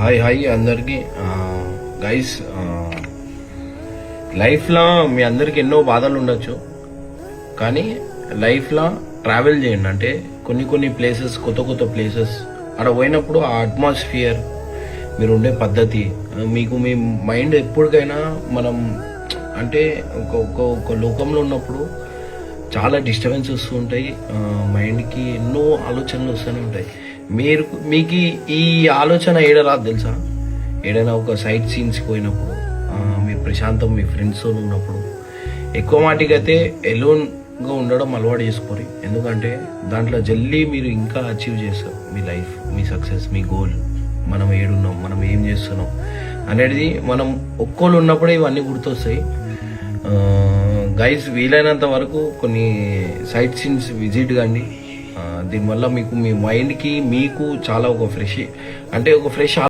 Hi hi అందరికి guys, లైఫ్లో మీ అందరికి ఎన్నో బాధలు ఉండొచ్చు. కానీ లైఫ్లో ట్రావెల్ చేయండి. అంటే కొన్ని ప్లేసెస్, కొత్త ప్లేసెస్ అక్కడ పోయినప్పుడు ఆ అట్మాస్ఫియర్, మీరు ఉండే పద్ధతి, మీకు మీ మైండ్ ఎప్పటికైనా మనం అంటే ఒక లోకంలో ఉన్నప్పుడు చాలా డిస్టర్బెన్స్ వస్తూ ఉంటాయి. మైండ్కి ఎన్నో ఆలోచనలు వస్తూనే ఉంటాయి. మీకు ఈ ఆలోచన ఏడరాదు తెలుసా? ఏదైనా ఒక సైట్ సీన్స్కి పోయినప్పుడు, మీ ప్రశాంతం మీ ఫ్రెండ్స్తో ఉన్నప్పుడు. ఎక్కువ మాటికైతే ఎలోన్గా ఉండడం అలవాటు చేసుకోరు. ఎందుకంటే దాంట్లో జల్దీ మీరు ఇంకా అచీవ్ చేస్తారు మీ లైఫ్, మీ సక్సెస్, మీ గోల్. మనం ఏడున్నాం, మనం ఏం చేస్తున్నాం అనేది మనం ఒక్కోళ్ళు ఉన్నప్పుడే ఇవన్నీ గుర్తొస్తాయి. గైస్, వీలైనంత వరకు కొన్ని సైట్ సీన్స్ విజిట్ కండి. దీనివల్ల మీకు మీ మైండ్కి మీకు చాలా ఒక ఫ్రెష్